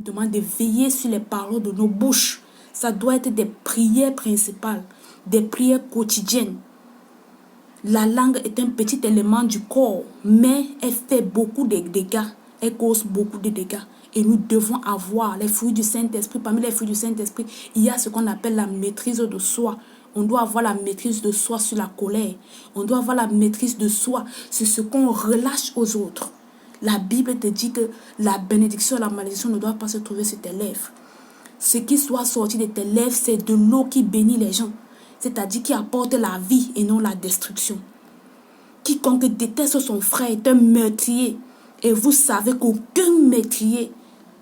demande de veiller sur les paroles de nos bouches. Ça doit être des prières principales, des prières quotidiennes. La langue est un petit élément du corps, mais elle fait beaucoup de dégâts. Elle cause beaucoup de dégâts. Et nous devons avoir les fruits du Saint-Esprit. Parmi les fruits du Saint-Esprit, il y a ce qu'on appelle la maîtrise de soi. On doit avoir la maîtrise de soi sur la colère. On doit avoir la maîtrise de soi sur ce qu'on relâche aux autres. La Bible te dit que la bénédiction et la malédiction ne doivent pas se trouver sur tes lèvres. Ce qui soit sorti de tes lèvres, c'est de l'eau qui bénit les gens. C'est-à-dire qui apporte la vie et non la destruction. Quiconque déteste son frère est un meurtrier. Et vous savez qu'aucun meurtrier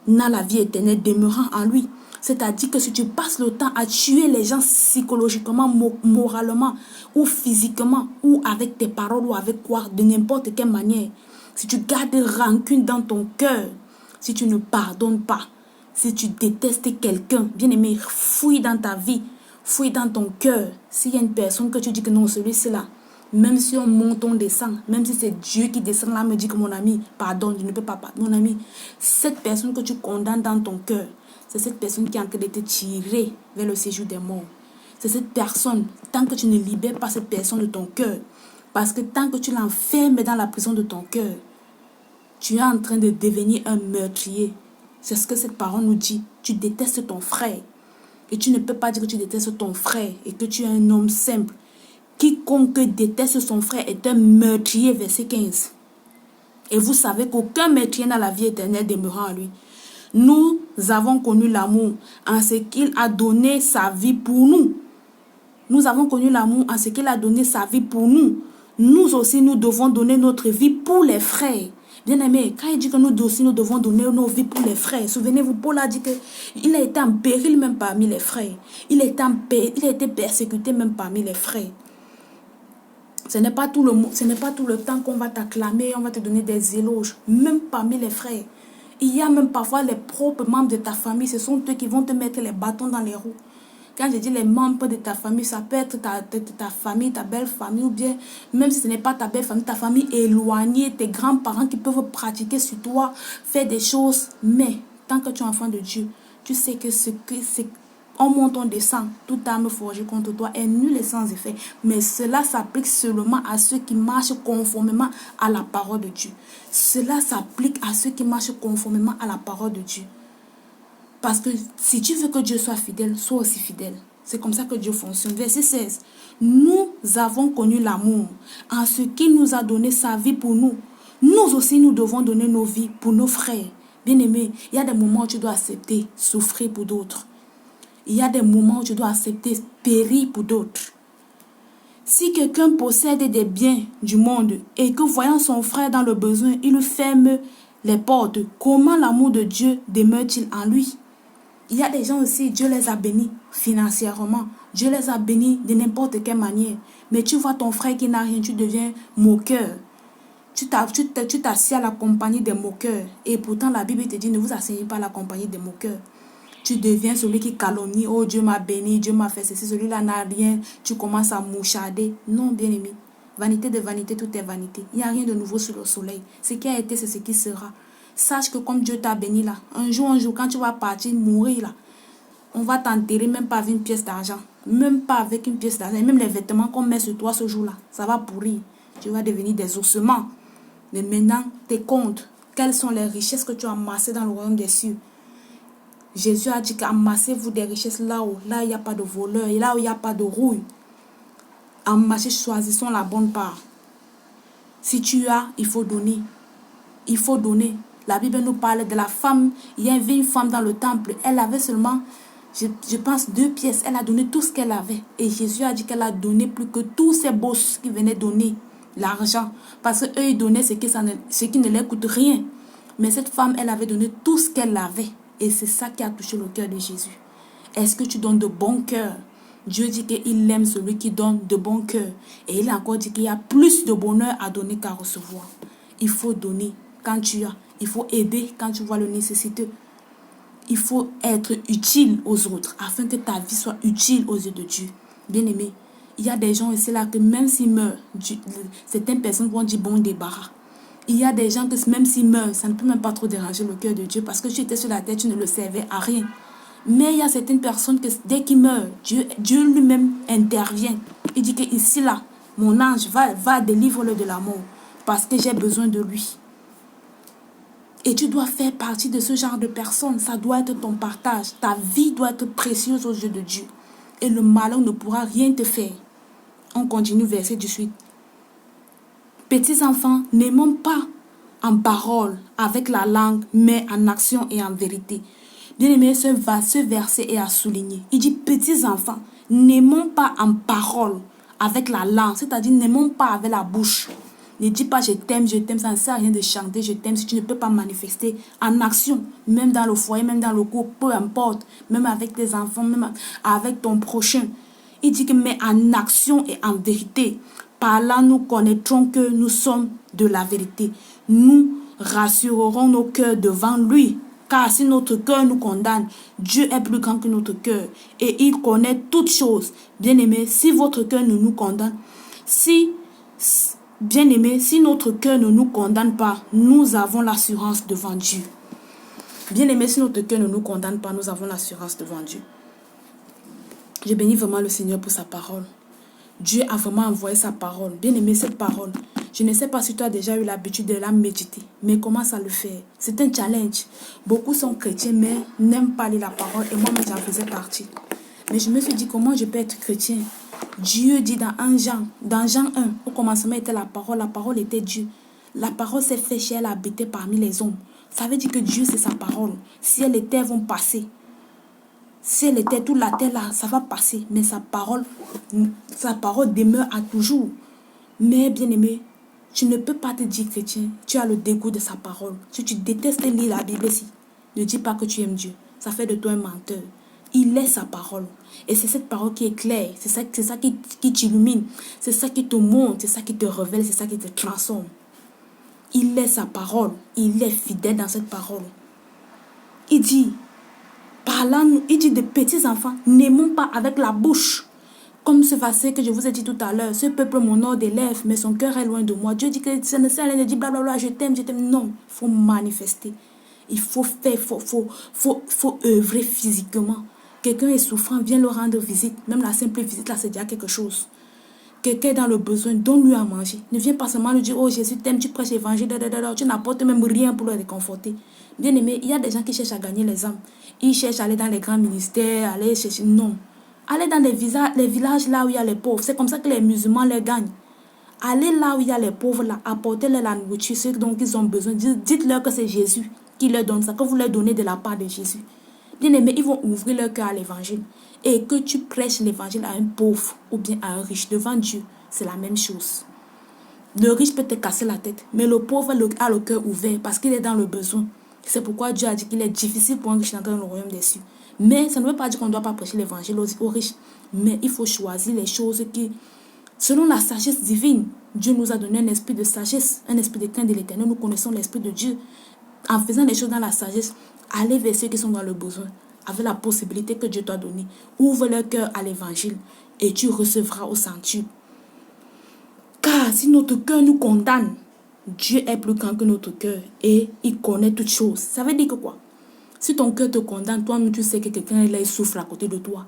n'a la vie éternelle demeurant en lui. C'est-à-dire que si tu passes le temps à tuer les gens psychologiquement, moralement, ou physiquement, ou avec tes paroles, ou avec quoi, de n'importe quelle manière, si tu gardes rancune dans ton cœur, si tu ne pardonnes pas, si tu détestes quelqu'un, bien aimé, fouille dans ta vie, fouille dans ton cœur. S'il y a une personne que tu dis que non, celui-ci là, même si on monte, on descend, même si c'est Dieu qui descend là, me dit que mon ami, pardonne, je ne peux pas pardonner. Mon ami, cette personne que tu condamnes dans ton cœur, c'est cette personne qui est en train de te tirer vers le séjour des morts. C'est cette personne, tant que tu ne libères pas cette personne de ton cœur, parce que tant que tu l'enfermes dans la prison de ton cœur, tu es en train de devenir un meurtrier. C'est ce que cette parole nous dit. Tu détestes ton frère. Et tu ne peux pas dire que tu détestes ton frère et que tu es un homme simple. Quiconque déteste son frère est un meurtrier, verset 15. Et vous savez qu'aucun meurtrier n'a la vie éternelle demeurant en lui. Nous avons connu l'amour en ce qu'il a donné sa vie pour nous. Nous avons connu l'amour en ce qu'il a donné sa vie pour nous. Nous aussi, nous devons donner notre vie pour les frères. Bien aimé, quand il dit que nous aussi, nous devons donner nos vies pour les frères. Souvenez-vous, Paul a dit qu'il a été en péril même parmi les frères. Il a été persécuté même parmi les frères. Ce n'est pas tout le temps qu'on va t'acclamer, on va te donner des éloges, même parmi les frères. Il y a même parfois les propres membres de ta famille, ce sont eux qui vont te mettre les bâtons dans les roues. Quand je dis les membres de ta famille, ça peut être ta famille, ta belle famille, ou bien, même si ce n'est pas ta belle famille, ta famille éloignée, tes grands-parents qui peuvent pratiquer sur toi, faire des choses. Mais, tant que tu es enfant de Dieu, tu sais que on monte, on descend, toute arme forgée contre toi est nulle et sans effet. Mais cela s'applique seulement à ceux qui marchent conformément à la parole de Dieu. Cela s'applique à ceux qui marchent conformément à la parole de Dieu. Parce que si tu veux que Dieu soit fidèle, sois aussi fidèle. C'est comme ça que Dieu fonctionne. Verset 16. Nous avons connu l'amour en ce qu'il nous a donné sa vie pour nous. Nous aussi, nous devons donner nos vies pour nos frères. Bien-aimés, il y a des moments où tu dois accepter souffrir pour d'autres. Il y a des moments où tu dois accepter périr pour d'autres. Si quelqu'un possède des biens du monde et que voyant son frère dans le besoin, il lui ferme les portes, comment l'amour de Dieu demeure-t-il en lui? Il y a des gens aussi, Dieu les a bénis financièrement. Dieu les a bénis de n'importe quelle manière. Mais tu vois ton frère qui n'a rien, tu deviens moqueur. Tu t'assieds à la compagnie des moqueurs. Et pourtant la Bible te dit, ne vous asseyez pas à la compagnie des moqueurs. Tu deviens celui qui calomnie. Oh, Dieu m'a béni, Dieu m'a fait ceci, celui-là n'a rien. Tu commences à moucharder. Non, bien-aimé. Vanité de vanité, tout est vanité. Il n'y a rien de nouveau sous le soleil. Ce qui a été, c'est ce qui sera. Sache que comme Dieu t'a béni là, un jour, quand tu vas partir, mourir là, on va t'enterrer même pas avec une pièce d'argent. Même pas avec une pièce d'argent. Même les vêtements qu'on met sur toi ce jour-là, ça va pourrir. Tu vas devenir des ossements. Mais maintenant, tes comptes, quelles sont les richesses que tu as amassées dans le royaume des cieux? Jésus a dit qu'amassez-vous des richesses là où il n'y a pas de voleur, et là où il n'y a pas de rouille. Amassez, choisissons la bonne part. Si tu as, il faut donner. Il faut donner. La Bible nous parle de la femme. Il y avait une femme dans le temple. Elle avait seulement, je pense, 2 pièces. Elle a donné tout ce qu'elle avait. Et Jésus a dit qu'elle a donné plus que tous ces bosses qui venaient donner l'argent. Parce qu'eux, ils donnaient ce qui ne leur coûte rien. Mais cette femme, elle avait donné tout ce qu'elle avait. Et c'est ça qui a touché le cœur de Jésus. Est-ce que tu donnes de bon cœur? Dieu dit qu'il aime celui qui donne de bon cœur. Et il a encore dit qu'il y a plus de bonheur à donner qu'à recevoir. Il faut donner quand tu as. Il faut aider quand tu vois le nécessiteux. Il faut être utile aux autres afin que ta vie soit utile aux yeux de Dieu. Bien-aimé, il y a des gens ici là que même s'ils meurent, certaines personnes vont dire bon débarras. Il y a des gens que même s'ils meurent, ça ne peut même pas trop déranger le cœur de Dieu parce que tu étais sur la terre, tu ne le servais à rien. Mais il y a certaines personnes que dès qu'ils meurent, Dieu lui-même intervient. Il dit que ici là, mon ange va délivrer-le de la mort parce que j'ai besoin de lui. Et tu dois faire partie de ce genre de personnes. Ça doit être ton partage. Ta vie doit être précieuse aux yeux de Dieu. Et le malheur ne pourra rien te faire. On continue verset 18. Petits enfants, n'aimons pas en parole avec la langue, mais en action et en vérité. Bien-aimé, ce verset est à souligner. Il dit, petits enfants, n'aimons pas en parole avec la langue, c'est-à-dire n'aimons pas avec la bouche. Ne dis pas je t'aime, ça ne sert à rien de chanter je t'aime si tu ne peux pas manifester en action, même dans le foyer, même dans le couple, peu importe, même avec tes enfants, même avec ton prochain. Il dit que mais en action et en vérité, par là nous connaîtrons que nous sommes de la vérité. Nous rassurerons nos cœurs devant lui. Car si notre cœur nous condamne, Dieu est plus grand que notre cœur et il connaît toutes choses. Bien-aimés, si votre cœur ne nous condamne, bien-aimés, si notre cœur ne nous condamne pas, nous avons l'assurance devant Dieu. Bien-aimés, si notre cœur ne nous condamne pas, nous avons l'assurance devant Dieu. Je bénis vraiment le Seigneur pour sa parole. Dieu a vraiment envoyé sa parole. Bien-aimé, cette parole, je ne sais pas si tu as déjà eu l'habitude de la méditer, mais commence à le faire. C'est un challenge. Beaucoup sont chrétiens, mais n'aiment pas lire la parole, et moi-même, j'en faisais partie. Mais je me suis dit, comment je peux être chrétien? Dieu dit dans Jean 1, au commencement était la parole était Dieu. La parole s'est fait chair, elle a habité parmi les hommes. Ça veut dire que Dieu, c'est sa parole. Ciel et terre vont passer. Ciel et terre, toute la terre là, ça va passer. Mais sa parole demeure à toujours. Mais bien aimé, tu ne peux pas te dire chrétien. Tu as le dégoût de sa parole. Si tu détestes lire la Bible ici, ne dis pas que tu aimes Dieu. Ça fait de toi un menteur. Il est sa parole. Et c'est cette parole qui est claire. C'est ça qui t'illumine. C'est ça qui te montre. C'est ça qui te révèle. C'est ça qui te transforme. Il est sa parole. Il est fidèle dans cette parole. Il dit, il dit de petits enfants, n'aimons pas avec la bouche. Comme ce verset que je vous ai dit tout à l'heure, ce peuple m'honore des lèvres, mais son cœur est loin de moi. Dieu dit que ça ne sert à rien de dire blablabla, je t'aime. Non, il faut manifester. Il faut faire, faut œuvrer physiquement. Quelqu'un est souffrant, viens le rendre visite. Même la simple visite, là, c'est déjà quelque chose. Quelqu'un est dans le besoin, donne-lui à manger. Ne viens pas seulement lui dire, oh Jésus t'aime, tu prêches l'évangile, tu n'apportes même rien pour le réconforter. Bien aimé, il y a des gens qui cherchent à gagner les âmes. Ils cherchent à aller dans les grands ministères, aller chercher. Non. Allez dans les villages là où il y a les pauvres. C'est comme ça que les musulmans les gagnent. Allez là où il y a les pauvres là, apportez-leur la nourriture, ceux dont ils ont besoin. Dites-leur que c'est Jésus qui leur donne ça, que vous leur donnez de la part de Jésus. Bien aimé, ils vont ouvrir leur cœur à l'évangile. Et que tu prêches l'évangile à un pauvre ou bien à un riche devant Dieu, c'est la même chose. Le riche peut te casser la tête, mais le pauvre a le cœur ouvert parce qu'il est dans le besoin. C'est pourquoi Dieu a dit qu'il est difficile pour un riche d'entrer dans le royaume des cieux. Mais ça ne veut pas dire qu'on ne doit pas prêcher l'évangile aux riches. Mais il faut choisir les choses qui, selon la sagesse divine, Dieu nous a donné un esprit de sagesse, un esprit de crainte de l'éternel. Nous connaissons l'esprit de Dieu. En faisant les choses dans la sagesse, allez vers ceux qui sont dans le besoin, avec la possibilité que Dieu t'a donnée. Ouvre leur cœur à l'évangile et tu recevras au centuple. Car si notre cœur nous condamne, Dieu est plus grand que notre cœur et il connaît toutes choses. Ça veut dire que quoi? Si ton cœur te condamne, toi-même tu sais que quelqu'un là, il souffre à côté de toi.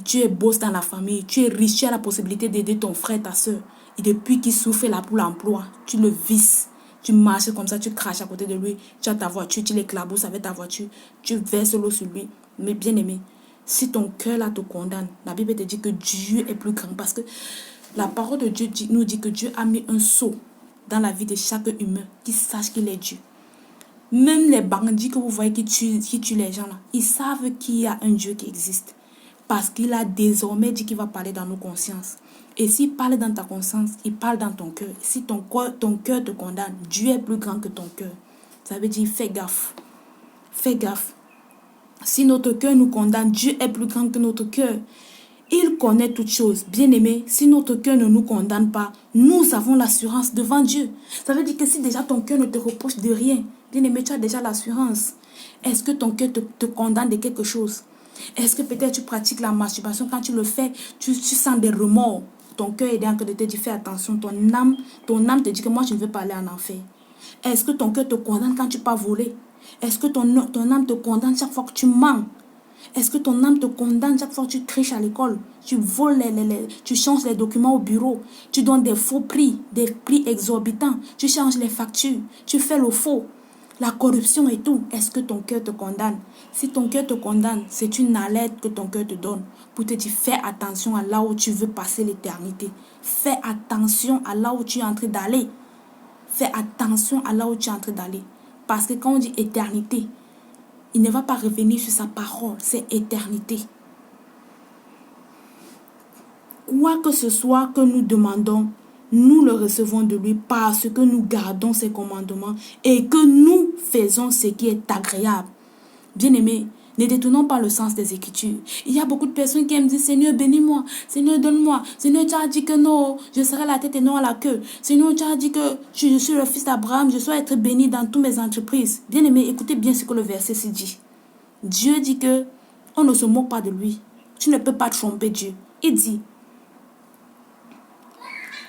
Tu es boss dans la famille, tu es riche, tu as la possibilité d'aider ton frère, ta soeur. Et depuis qu'il souffre là pour l'emploi, tu le vises. Tu marches comme ça, tu craches à côté de lui. Tu as ta voiture, tu l'éclabousses avec ta voiture. Tu verses l'eau sur lui. Mais bien aimé, si ton cœur là te condamne, la Bible te dit que Dieu est plus grand. Parce que la parole de Dieu nous dit que Dieu a mis un sceau dans la vie de chaque humain qui sache qu'il est Dieu. Même les bandits que vous voyez qui tuent les gens là, ils savent qu'il y a un Dieu qui existe. Parce qu'il a désormais dit qu'il va parler dans nos consciences. Et s'il parle dans ta conscience, il parle dans ton cœur. Si ton cœur te condamne, Dieu est plus grand que ton cœur. Ça veut dire fais gaffe. Fais gaffe. Si notre cœur nous condamne, Dieu est plus grand que notre cœur. Il connaît toutes choses. Bien-aimé, si notre cœur ne nous condamne pas, nous avons l'assurance devant Dieu. Ça veut dire que si déjà ton cœur ne te reproche de rien, bien-aimé, tu as déjà l'assurance. Est-ce que ton cœur te condamne de quelque chose? Est-ce que peut-être tu pratiques la masturbation? Quand tu le fais, tu sens des remords. Ton cœur est en train de te dire fais attention. Ton âme te dit que moi je ne veux pas aller en enfer. Est-ce que ton cœur te condamne quand tu pars voler? Est-ce que ton âme te condamne chaque fois que tu mens? Est-ce que ton âme te condamne chaque fois que tu triches à l'école? Tu voles, tu changes les documents au bureau. Tu donnes des faux prix, des prix exorbitants. Tu changes les factures. Tu fais le faux. La corruption et tout. Est-ce que ton cœur te condamne? Si ton cœur te condamne, c'est une alerte que ton cœur te donne pour te dire fais attention à là où tu veux passer l'éternité. Fais attention à là où tu es en train d'aller. Fais attention à là où tu es en train d'aller. Parce que quand on dit éternité, il ne va pas revenir sur sa parole. C'est éternité. Quoi que ce soit que nous demandons, nous le recevons de lui parce que nous gardons ses commandements et que nous faisons ce qui est agréable. Bien-aimés, ne détournons pas le sens des Écritures. Il y a beaucoup de personnes qui aiment dire Seigneur, bénis-moi. Seigneur, donne-moi. Seigneur, tu as dit que non, je serai la tête et non à la queue. Seigneur, tu as dit que je suis le fils d'Abraham, je dois être béni dans toutes mes entreprises. Bien-aimés, écoutez bien ce que le verset se dit. Dieu dit que on ne se moque pas de lui. Tu ne peux pas tromper Dieu. Il dit,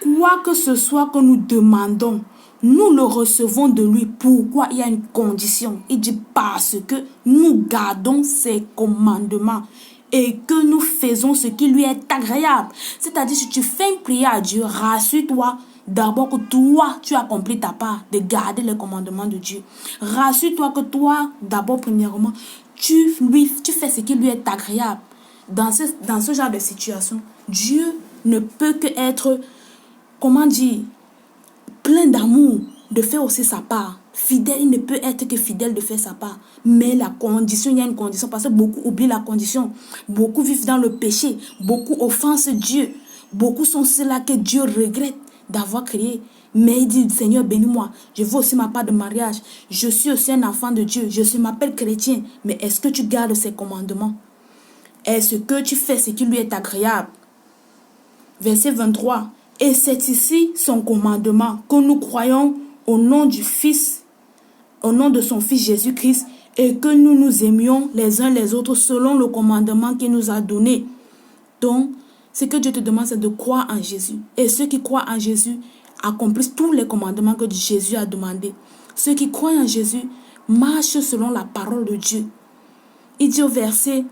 quoi que ce soit que nous demandons, nous le recevons de lui. Pourquoi? Il y a une condition. Il dit parce que nous gardons ses commandements et que nous faisons ce qui lui est agréable. C'est-à-dire, si tu fais une prière à Dieu, rassure-toi d'abord que toi, tu accomplis ta part de garder les commandements de Dieu. Rassure-toi que toi, d'abord, premièrement, tu fais ce qui lui est agréable. Dans ce genre de situation, Dieu ne peut que être, comment dire, plein d'amour, de faire aussi sa part. Fidèle, il ne peut être que fidèle de faire sa part. Mais la condition, il y a une condition, parce que beaucoup oublient la condition. Beaucoup vivent dans le péché, beaucoup offensent Dieu. Beaucoup sont ceux-là que Dieu regrette d'avoir créé. Mais il dit, Seigneur, bénis-moi. Je veux aussi ma part de mariage. Je suis aussi un enfant de Dieu. Je m'appelle chrétien. Mais est-ce que tu gardes ses commandements? Est-ce que tu fais ce qui lui est agréable? Verset 23. Et c'est ici son commandement, que nous croyons au nom du Fils, au nom de son Fils Jésus-Christ, et que nous nous aimions les uns les autres selon le commandement qu'il nous a donné. Donc, ce que Dieu te demande, c'est de croire en Jésus. Et ceux qui croient en Jésus accomplissent tous les commandements que Jésus a demandés. Ceux qui croient en Jésus marchent selon la parole de Dieu. Il dit au verset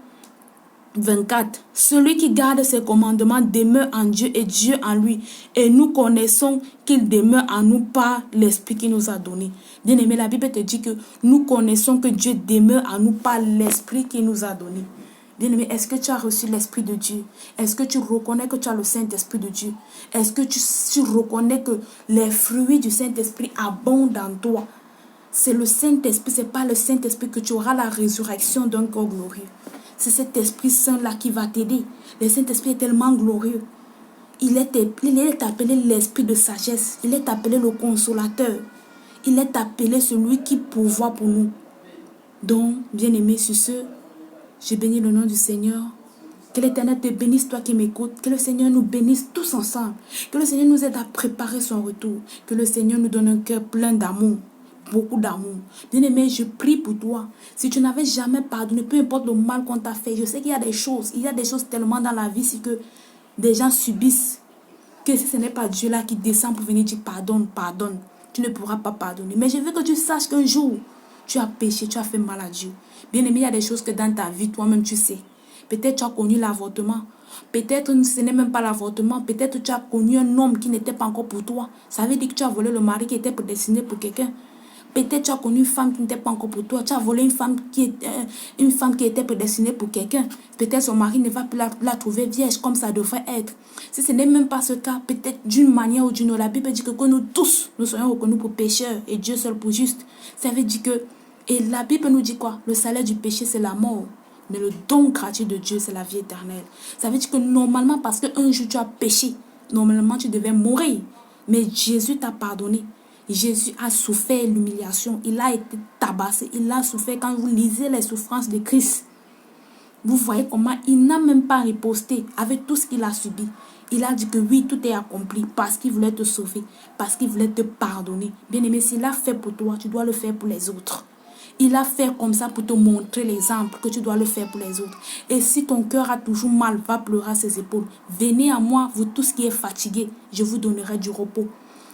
24. Celui qui garde ses commandements demeure en Dieu et Dieu en lui. Et nous connaissons qu'il demeure en nous par l'Esprit qu'il nous a donné. Bien-aimé, la Bible te dit que nous connaissons que Dieu demeure en nous par l'Esprit qu'il nous a donné. Bien-aimé, est-ce que tu as reçu l'Esprit de Dieu? Est-ce que tu reconnais que tu as le Saint-Esprit de Dieu? Est-ce que tu reconnais que les fruits du Saint-Esprit abondent en toi? C'est le Saint-Esprit, ce n'est pas le Saint-Esprit que tu auras la résurrection d'un corps glorieux. C'est cet Esprit Saint-là qui va t'aider. Le Saint-Esprit est tellement glorieux. Il est appelé l'Esprit de sagesse. Il est appelé le consolateur. Il est appelé celui qui pourvoit pour nous. Donc, bien-aimé, sur ce, je bénis le nom du Seigneur. Que l'Éternel te bénisse, toi qui m'écoutes. Que le Seigneur nous bénisse tous ensemble. Que le Seigneur nous aide à préparer son retour. Que le Seigneur nous donne un cœur plein d'amour. Beaucoup d'amour. Bien-aimé, je prie pour toi. Si tu n'avais jamais pardonné, peu importe le mal qu'on t'a fait, je sais qu'il y a des choses. Il y a des choses tellement dans la vie, c'est que des gens subissent. Que si ce n'est pas Dieu là qui descend pour venir dire pardonne, pardonne, tu ne pourras pas pardonner. Mais je veux que tu saches qu'un jour, tu as péché, tu as fait mal à Dieu. Bien-aimé, il y a des choses que dans ta vie, toi-même, tu sais. Peut-être tu as connu l'avortement. Peut-être ce n'est même pas l'avortement. Peut-être tu as connu un homme qui n'était pas encore pour toi. Ça veut dire que tu as volé le mari qui était prédestiné pour quelqu'un. Peut-être tu as connu une femme qui n'était pas encore pour toi. Tu as volé une femme qui était prédestinée pour quelqu'un. Peut-être son mari ne va plus la trouver vierge comme ça devrait être. Si ce n'est même pas ce cas, peut-être d'une manière ou d'une autre, la Bible dit que nous tous, nous soyons reconnus pour pécheurs et Dieu seul pour juste. Ça veut dire que, et la Bible nous dit quoi? Le salaire du péché, c'est la mort. Mais le don gratuit de Dieu, c'est la vie éternelle. Ça veut dire que normalement, parce qu'un jour tu as péché, normalement tu devais mourir. Mais Jésus t'a pardonné. Jésus a souffert l'humiliation. Il a été tabassé. Il a souffert. Quand vous lisez les souffrances de Christ, vous voyez comment il n'a même pas riposté avec tout ce qu'il a subi. Il a dit que oui, tout est accompli parce qu'il voulait te sauver, parce qu'il voulait te pardonner. Bien aimé, s'il a fait pour toi, tu dois le faire pour les autres. Il a fait comme ça pour te montrer l'exemple que tu dois le faire pour les autres. Et si ton cœur a toujours mal, va pleurer à ses épaules. Venez à moi, vous tous qui êtes fatigués, je vous donnerai du repos.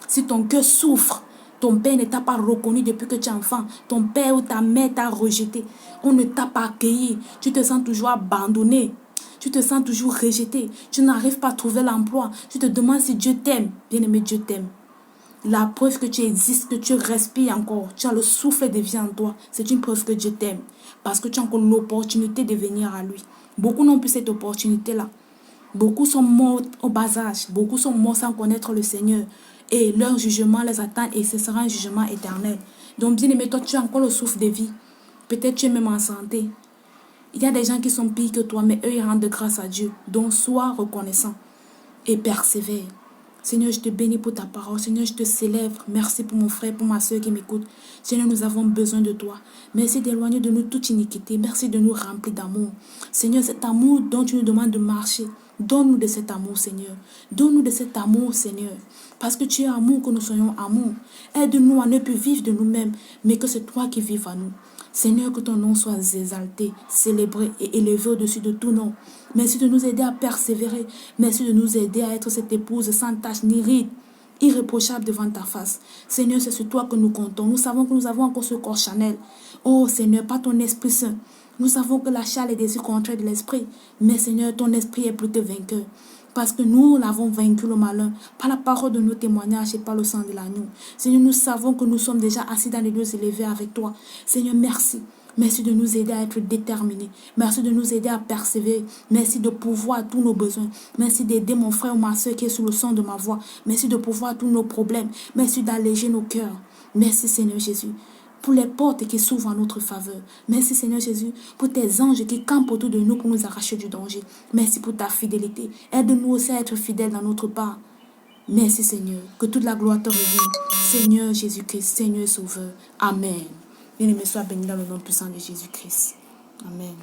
Si ton cœur souffre, Ton père ne t'a pas reconnu depuis que tu es enfant. Ton père ou ta mère t'a rejeté. On ne t'a pas accueilli. Tu te sens toujours abandonné. Tu te sens toujours rejeté. Tu n'arrives pas à trouver l'emploi. Tu te demandes si Dieu t'aime. Bien-aimé, Dieu t'aime. La preuve que tu existes, que tu respires encore, tu as le souffle de vie en toi, c'est une preuve que Dieu t'aime. Parce que tu as encore l'opportunité de venir à lui. Beaucoup n'ont plus cette opportunité-là. Beaucoup sont morts au bas âge. Beaucoup sont morts sans connaître le Seigneur. Et leur jugement les attend et ce sera un jugement éternel. Donc bien aimé, toi tu as encore le souffle de vie. Peut-être tu es même en santé. Il y a des gens qui sont pires que toi, mais eux ils rendent grâce à Dieu. Donc sois reconnaissant et persévère. Seigneur, je te bénis pour ta parole. Seigneur, je te célèbre. Merci pour mon frère, pour ma soeur qui m'écoute. Seigneur, nous avons besoin de toi. Merci d'éloigner de nous toute iniquité. Merci de nous remplir d'amour. Seigneur, cet amour dont tu nous demandes de marcher, donne-nous de cet amour, Seigneur. Donne-nous de cet amour, Seigneur. Parce que tu es amour, que nous soyons amour. Aide-nous à ne plus vivre de nous-mêmes, mais que c'est toi qui vives à nous. Seigneur, que ton nom soit exalté, célébré et élevé au-dessus de tout nom. Merci de nous aider à persévérer. Merci de nous aider à être cette épouse sans tache ni ride, irréprochable devant ta face. Seigneur, c'est sur toi que nous comptons. Nous savons que nous avons encore ce corps charnel. Oh Seigneur, pas ton Esprit Saint. Nous savons que la chair est des désirs contraires de l'esprit. Mais Seigneur, ton esprit est plus que vainqueur. Parce que nous l'avons vaincu le malin par la parole de nos témoignages et par le sang de l'agneau. Seigneur, nous savons que nous sommes déjà assis dans les lieux élevés avec toi. Seigneur, merci. Merci de nous aider à être déterminés. Merci de nous aider à persévérer. Merci de pouvoir tous nos besoins. Merci d'aider mon frère ou ma soeur qui est sous le son de ma voix. Merci de pouvoir tous nos problèmes. Merci d'alléger nos cœurs. Merci Seigneur Jésus pour les portes qui s'ouvrent en notre faveur. Merci Seigneur Jésus pour tes anges qui campent autour de nous pour nous arracher du danger. Merci pour ta fidélité. Aide-nous aussi à être fidèles dans notre part. Merci Seigneur. Que toute la gloire te revienne. Seigneur Jésus-Christ, Seigneur Sauveur. Amen. Bien-aimé, sois béni dans le nom puissant de Jésus-Christ. Amen.